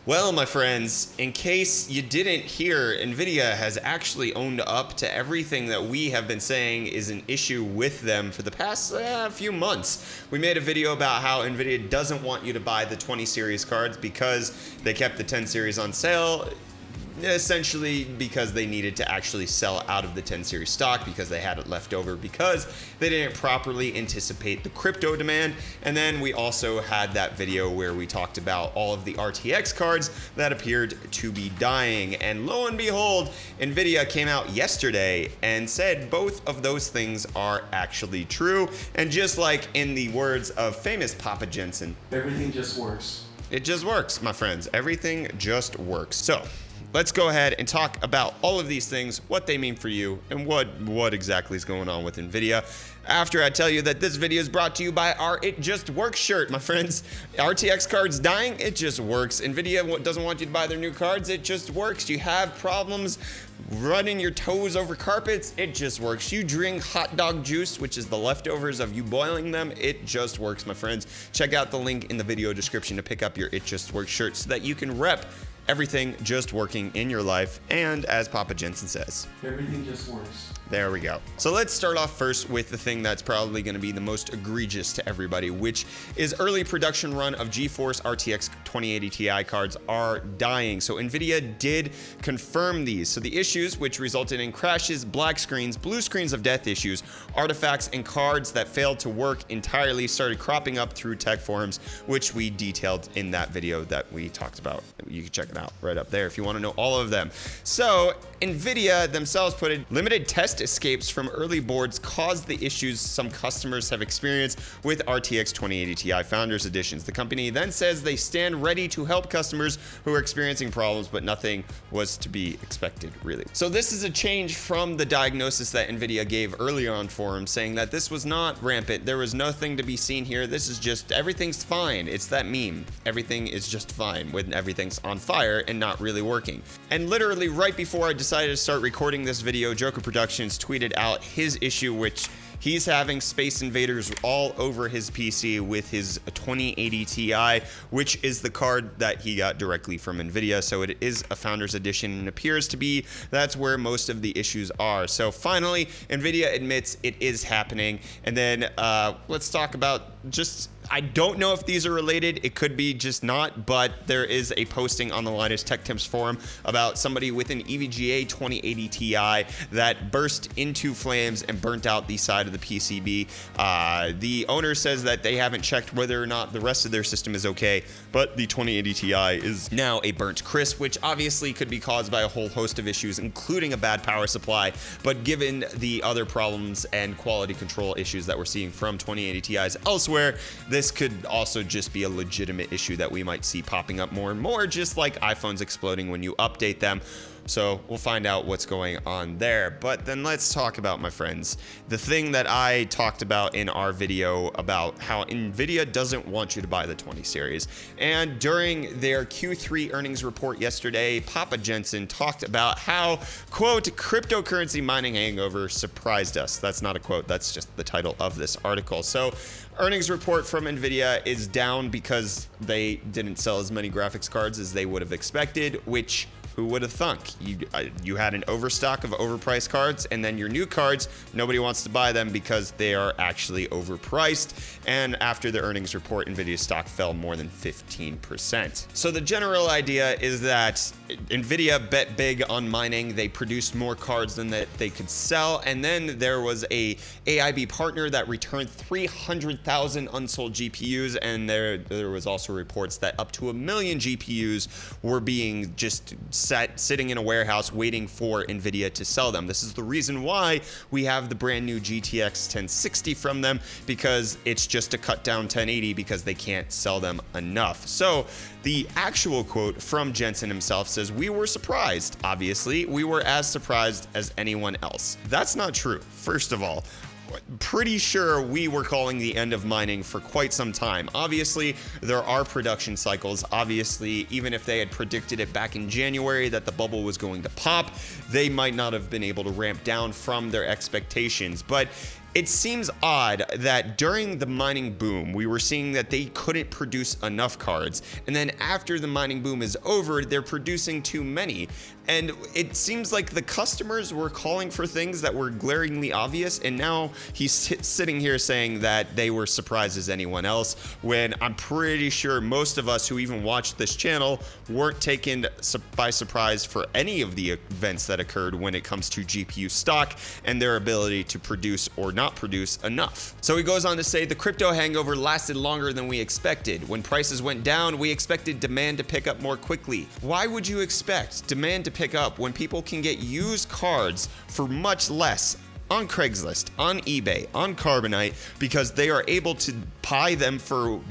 Well, my friends, in case you didn't hear, Nvidia has actually owned up to everything that we have been saying is an issue with them for the past few months. We made a video about how Nvidia doesn't want you to buy the 20 series cards because they kept the 10 series on sale, essentially because they needed to actually sell out of the 10 series stock because they had it left over because they didn't properly anticipate the crypto demand. And then we also had that video where we talked about all of the RTX cards that appeared to be dying. And lo and behold, Nvidia came out yesterday and said both of those things are actually true. And just like in the words of famous Papa Jensen, everything just works. It just works, my friends. Everything just works. So let's go ahead and talk about all of these things, what they mean for you, and what exactly is going on with Nvidia. After I tell you that this video is brought to you by our It Just Works shirt, my friends. RTX cards dying, it just works. Nvidia doesn't want you to buy their new cards, it just works. You have problems running your toes over carpets, it just works. You drink hot dog juice, which is the leftovers of you boiling them, it just works, my friends. Check out the link in the video description to pick up your It Just Works shirt so that you can rep everything just working in your life. And as Papa Jensen says, everything just works. There we go. So let's start off first with the thing that's probably going to be the most egregious to everybody, which is early production run of GeForce RTX 2080 Ti cards are dying. So Nvidia did confirm these. So the issues, which resulted in crashes, black screens, blue screens of death issues, artifacts, and cards that failed to work entirely, started cropping up through tech forums, which we detailed in that video that we talked about. You can check it out right up there if you want to know all of them. So Nvidia themselves put in limited test escapes from early boards caused the issues some customers have experienced with RTX 2080 Ti Founders Editions. The company then says they stand ready to help customers who are experiencing problems, but nothing was to be expected, really. So this is a change from the diagnosis that Nvidia gave earlier on forums, saying that this was not rampant. There was nothing to be seen here. This is just, everything's fine. It's that meme. Everything is just fine when everything's on fire and not really working. And literally right before I decided to start recording this video, Joker Productions tweeted out his issue, which he's having Space Invaders all over his PC with his 2080 Ti, which is the card that he got directly from Nvidia. So it is a Founders Edition and appears to be that's where most of the issues are. So finally, Nvidia admits it is happening. And then let's talk about just, I don't know if these are related. It could be just not, but there is a posting on the Linus Tech Tips forum about somebody with an EVGA 2080 Ti that burst into flames and burnt out the side of the PCB. The owner says that they haven't checked whether or not the rest of their system is okay, but the 2080 Ti is now a burnt crisp, which obviously could be caused by a whole host of issues, including a bad power supply. But given the other problems and quality control issues that we're seeing from 2080 Ti's elsewhere, this could also just be a legitimate issue that we might see popping up more and more, just like iPhones exploding when you update them. So we'll find out what's going on there. But then let's talk about, my friends, the thing that I talked about in our video about how Nvidia doesn't want you to buy the 20 series. And during their Q3 earnings report yesterday, Papa Jensen talked about how, quote, cryptocurrency mining hangover surprised us. That's not a quote, that's just the title of this article. So earnings report from Nvidia is down because they didn't sell as many graphics cards as they would have expected, which who would have thunk? You had an overstock of overpriced cards, and then your new cards, nobody wants to buy them because they are actually overpriced. And after the earnings report, Nvidia stock fell more than 15%. So the general idea is that Nvidia bet big on mining. They produced more cards than that they could sell. And then there was a AIB partner that returned 300,000 unsold GPUs. And there was also reports that up to 1 million GPUs were being just sitting in a warehouse waiting for Nvidia to sell them. This is the reason why we have the brand new GTX 1060 from them, because it's just a cut down 1080 because they can't sell them enough. So the actual quote from Jensen himself says, "We were surprised. Obviously, we were as surprised as anyone else." That's not true. First of all, pretty sure we were calling the end of mining for quite some time. Obviously, there are production cycles. Obviously, even if they had predicted it back in January that the bubble was going to pop, they might not have been able to ramp down from their expectations. But It seems odd that during the mining boom, we were seeing that they couldn't produce enough cards. And then after the mining boom is over, they're producing too many. And it seems like the customers were calling for things that were glaringly obvious. And now he's sitting here saying that they were surprised as anyone else, when I'm pretty sure most of us who even watched this channel weren't taken by surprise for any of the events that occurred when it comes to GPU stock and their ability to produce or not produce enough. So he goes on to say the crypto hangover lasted longer than we expected. When prices went down, we expected demand to pick up more quickly. Why would you expect demand to pick up when people can get used cards for much less on Craigslist, on eBay, on Carbonite, because they are able to buy them for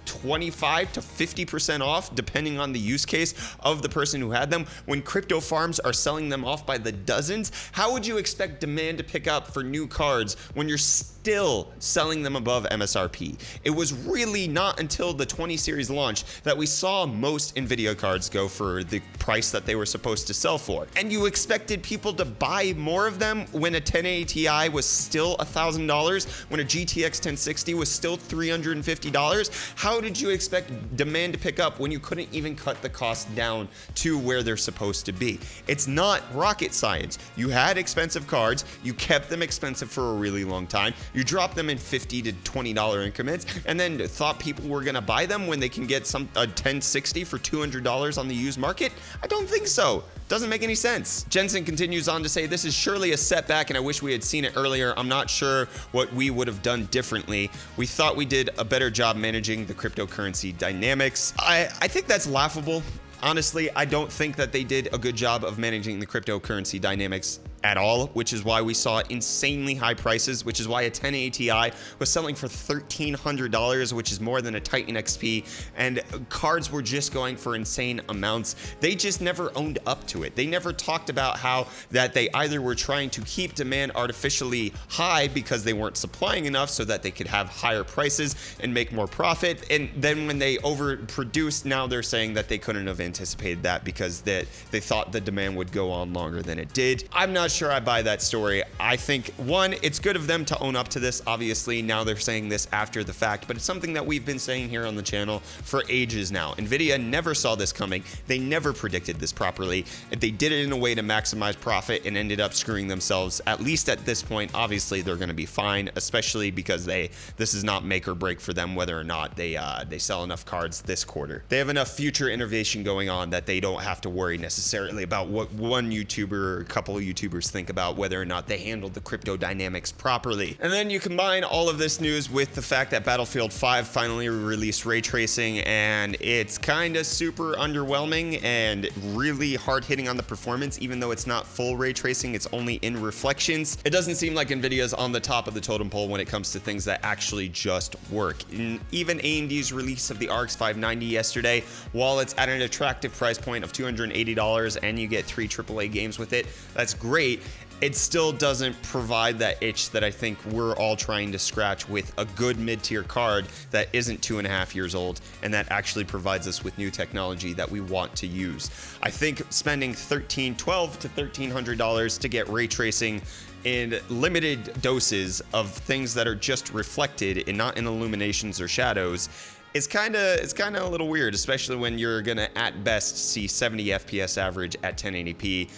25 to 50% off, depending on the use case of the person who had them, when crypto farms are selling them off by the dozens? How would you expect demand to pick up for new cards when you're still selling them above MSRP? It was really not until the 20 series launch that we saw most Nvidia cards go for the price that they were supposed to sell for. And you expected people to buy more of them when a 1080 Ti was still $1,000, when a GTX 1060 was still $350? How did you expect demand to pick up when you couldn't even cut the cost down to where they're supposed to be? It's not rocket science. You had expensive cards, you kept them expensive for a really long time, you dropped them in $50 to $20 increments, and then thought people were gonna buy them when they can get a 1060 for $200 on the used market? I don't think so. Doesn't make any sense. Jensen continues on to say, this is surely a setback and I wish we had seen it earlier. I'm not sure what we would have done differently. We thought we did a better job managing the cryptocurrency dynamics. I think that's laughable. Honestly, I don't think that they did a good job of managing the cryptocurrency dynamics at all, which is why we saw insanely high prices, which is why a 1080 Ti was selling for $1,300, which is more than a Titan XP, and cards were just going for insane amounts. They just never owned up to it. They never talked about how that they either were trying to keep demand artificially high because they weren't supplying enough so that they could have higher prices and make more profit, and then when they overproduced, now they're saying that they couldn't have anticipated that because they thought the demand would go on longer than it did. I'm not sure I buy that story. I think, one, it's good of them to own up to this. Obviously, now they're saying this after the fact, but it's something that we've been saying here on the channel for ages now. Nvidia never saw this coming. They never predicted this properly. They did it in a way to maximize profit and ended up screwing themselves. At least at this point, obviously they're going to be fine, especially because this is not make or break for them whether or not they sell enough cards this quarter. They have enough future innovation going on that they don't have to worry necessarily about what one YouTuber or a couple of YouTubers think about whether or not they handled the crypto dynamics properly. And then you combine all of this news with the fact that Battlefield 5 finally released ray tracing, and it's kind of super underwhelming and really hard hitting on the performance, even though it's not full ray tracing, it's only in reflections. It doesn't seem like Nvidia's on the top of the totem pole when it comes to things that actually just work. And even AMD's release of the RX 590 yesterday, while it's at an attractive price point of $280 and you get 3 AAA games with it, that's great. It still doesn't provide that itch that I think we're all trying to scratch with a good mid-tier card that isn't 2.5 years old and that actually provides us with new technology that we want to use. I think spending $12 to $1,300 to get ray tracing in limited doses of things that are just reflected and not in illuminations or shadows, it's kind of a little weird, especially when you're gonna at best see 70 FPS average at 1080p.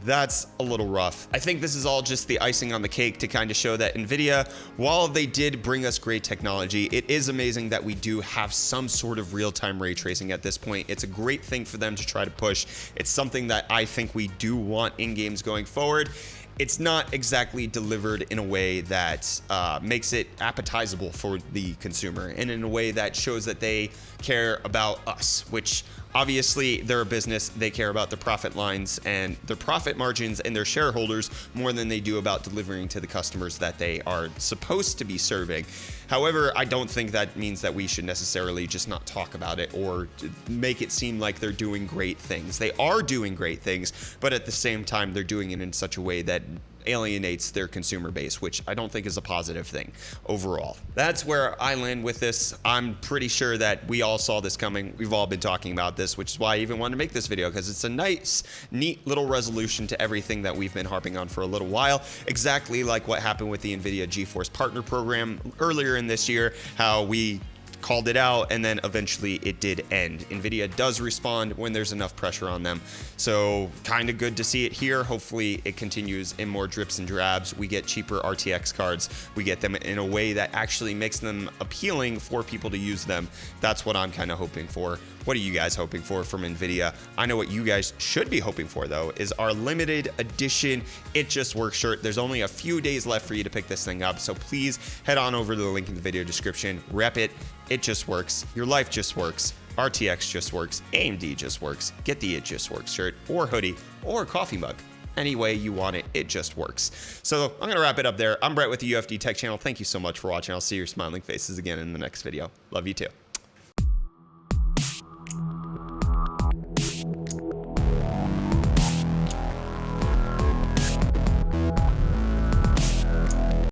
That's a little rough. I think this is all just the icing on the cake to kind of show that Nvidia, while they did bring us great technology, it is amazing that we do have some sort of real-time ray tracing at this point. It's a great thing for them to try to push. It's something that I think we do want in games going forward. It's not exactly delivered in a way that makes it appetizable for the consumer and in a way that shows that they care about us, which obviously they're a business. They care about the profit lines and their profit margins and their shareholders more than they do about delivering to the customers that they are supposed to be serving. However, I don't think that means that we should necessarily just not talk about it or make it seem like they're doing great things. They are doing great things, but at the same time, they're doing it in such a way that alienates their consumer base, which I don't think is a positive thing overall. That's where I land with this. I'm pretty sure that we all saw this coming. We've all been talking about this, which is why I even wanted to make this video, because it's a nice, neat little resolution to everything that we've been harping on for a little while. Exactly like what happened with the Nvidia GeForce Partner Program earlier in this year, how we called it out and then eventually it did end. Nvidia does respond when there's enough pressure on them. So kind of good to see it here. Hopefully it continues in more drips and drabs. We get cheaper RTX cards. We get them in a way that actually makes them appealing for people to use them. That's what I'm kind of hoping for. What are you guys hoping for from Nvidia? I know what you guys should be hoping for, though, is our limited edition It Just Works shirt. There's only a few days left for you to pick this thing up, so please head on over to the link in the video description. Rep it. It just works. Your life just works. RTX just works. AMD just works. Get the It Just Works shirt or hoodie or coffee mug. Any way you want it, it just works. So I'm going to wrap it up there. I'm Brett with the UFD Tech Channel. Thank you so much for watching. I'll see your smiling faces again in the next video. Love you too.